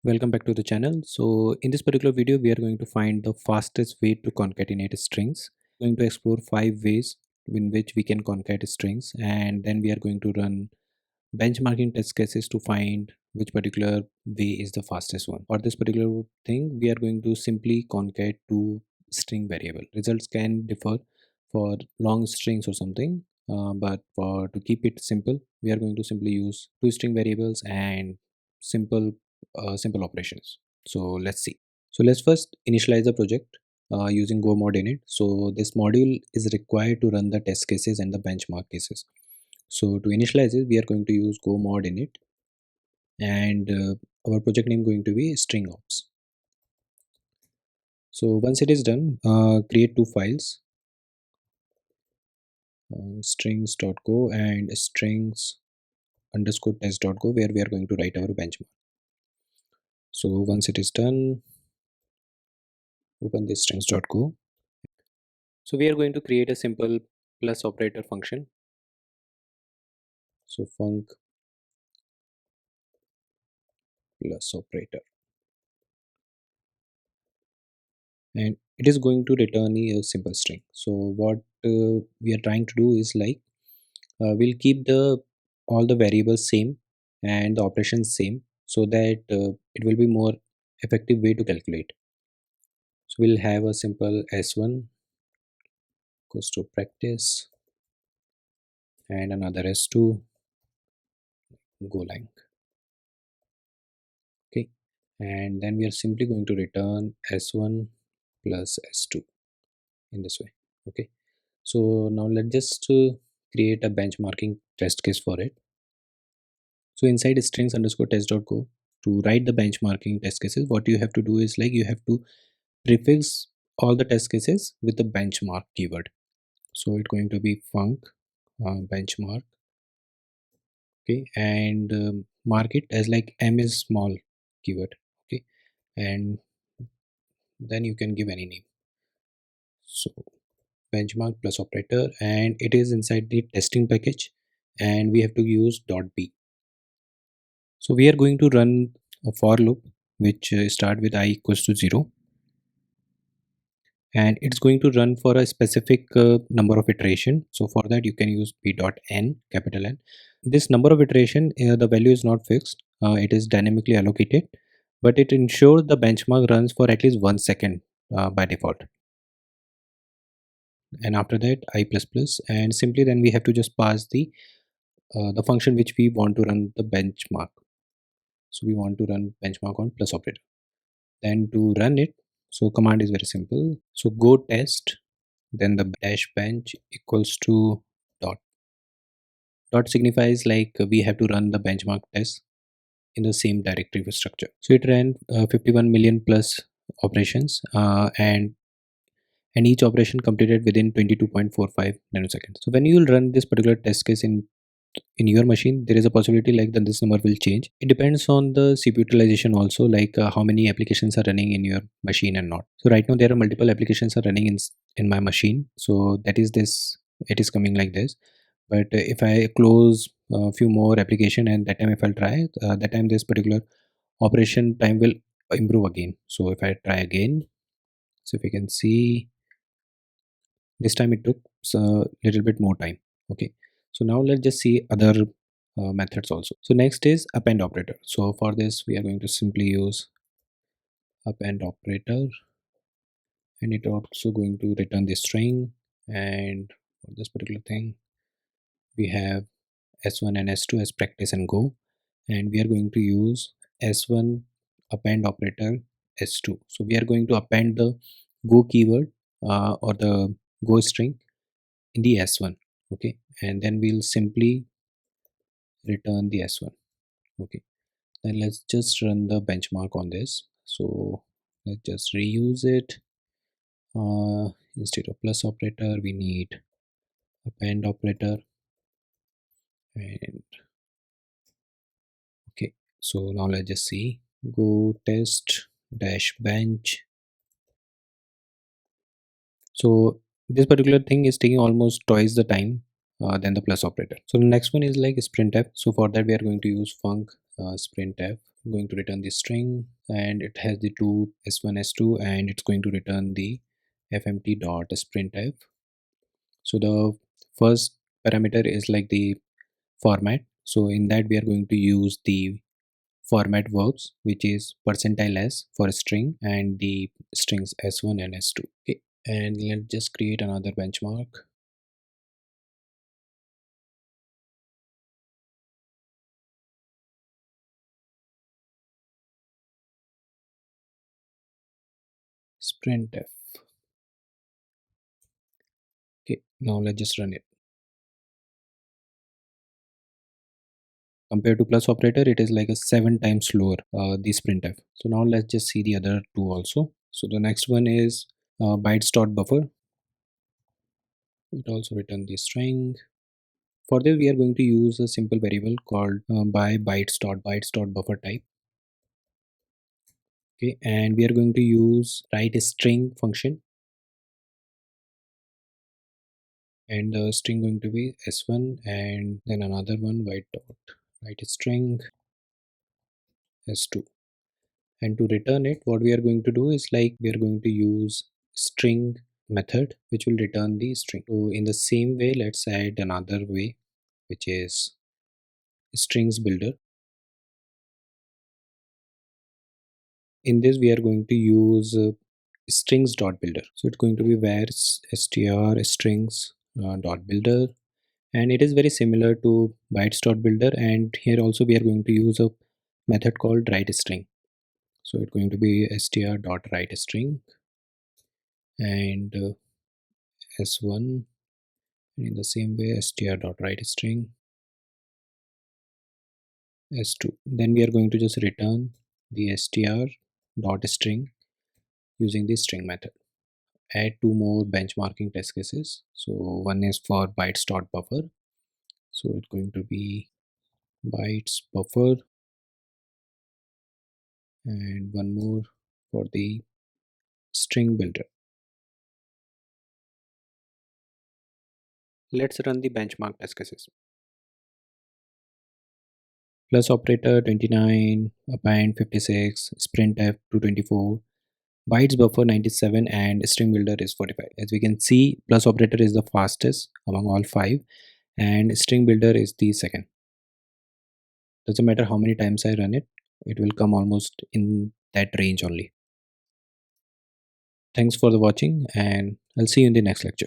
Welcome back to the channel. So in this particular video we are going to find the fastest way to concatenate strings. We're going to explore 5 ways in which we can concat strings, and then we are going to run benchmarking test cases to find which particular way is the fastest one. For this particular thing we are going to simply concat two string variable. Results can differ for long strings or something, but for to keep it simple we are going to simply use two string variables and simple operations. So let's see. So let's first initialize the project using go mod init. So this module is required to run the test cases and the benchmark cases. So to initialize it we are going to use go mod init, and our project name going to be string ops. So once it is done, create two files, strings.go and strings underscore test.go, where we are going to write our benchmark. So once it is done, open this strings.go. So we are going to create a simple plus operator function. So func plus operator, and it is going to return a simple string. So what we are trying to do is like we'll keep the all the variables same and the operations same, so that it will be more effective way to calculate. So we'll have a simple s1 goes to practice and another s2 golang. Okay, and then we are simply going to return s1 plus s2 in this way. Okay, so now let's just create a benchmarking test case for it. So inside strings underscore test.go, to write the benchmarking test cases, what you have to do is like you have to prefix all the test cases with the benchmark keyword. So it's going to be func benchmark. Okay, and mark it as like m is small keyword. Okay, and then you can give any name. So benchmark plus operator, and it is inside the testing package, and we have to use .b. So we are going to run a for loop which start with I equals to 0, and it's going to run for a specific number of iteration. So for that you can use p dot n, capital N. This number of iteration, the value is not fixed, it is dynamically allocated, but it ensures the benchmark runs for at least 1 second by default. And after that I plus plus, and simply then we have to just pass the function which we want to run the benchmark. So we want to run benchmark on plus operator. Then to run it, so command is very simple. So go test, then the dash bench equals to dot. Dot signifies like we have to run the benchmark test in the same directory structure. So it ran 51 million plus operations, and each operation completed within 22.45 nanoseconds. So when you will run this particular test case in your machine, there is a possibility like that this number will change. It depends on the CPU utilization also, like how many applications are running in your machine and not. So right now there are multiple applications are running in my machine, so that is this, it is coming like this. But if I close a few more application, and that time if I'll try that time this particular operation time will improve again. So if I try again, so if you can see, this time it took a little bit more time. Okay, so now let's just see other methods also. So next is append operator. So for this we are going to simply use append operator, and it also going to return the string. And for this particular thing we have s1 and s2 as practice and go, and we are going to use s1 append operator s2. So we are going to append the go keyword or the go string in the s1. Okay, and then we'll simply return the s1. Okay, then let's just run the benchmark on this. So let's just reuse it. Instead of plus operator we need append operator. And okay, so now let's just see, go test dash bench. So this particular thing is taking almost twice the time than the plus operator. So the next one is like sprintf. So for that we are going to use func sprintf. going to return the string, and it has the two s1 s2, and it's going to return the fmt dot sprintf. So the first parameter is like the format. So in that we are going to use the format verbs, which is percentile s for string and the strings s1 and s2. Okay, and let's just create another benchmark. Sprintf. Okay, now let's just run it. Compared to plus operator, it is like a 7 times slower, the sprintf. So now let's just see the other two also. So the next one is bytes dot buffer. It also return the string. For this we are going to use a simple variable called by bytes dot buffer type. Okay, and we are going to use write string function, and the string going to be s1, and then another one white dot write string s2. And to return it, what we are going to do is like we are going to use string method which will return the string. So in the same way, let's add another way, which is strings builder. In this we are going to use strings dot builder. So it's going to be where str strings dot builder, and it is very similar to bytes dot builder, and here also we are going to use a method called write string. So it's going to be str dot write string, and s1, and in the same way str dot write string s2. Then we are going to just return the str dot string using the string method. Add two more benchmarking test cases. So one is for bytes dot buffer. So it's going to be bytes buffer, and one more for the string builder. Let's run the benchmark test cases. Plus operator 29, append 56, sprintf 224, bytes buffer 97, and string builder is 45. As we can see, plus operator is the fastest among all five, and string builder is the second. Doesn't matter how many times I run it, it will come almost in that range only. Thanks for the watching, and I'll see you in the next lecture.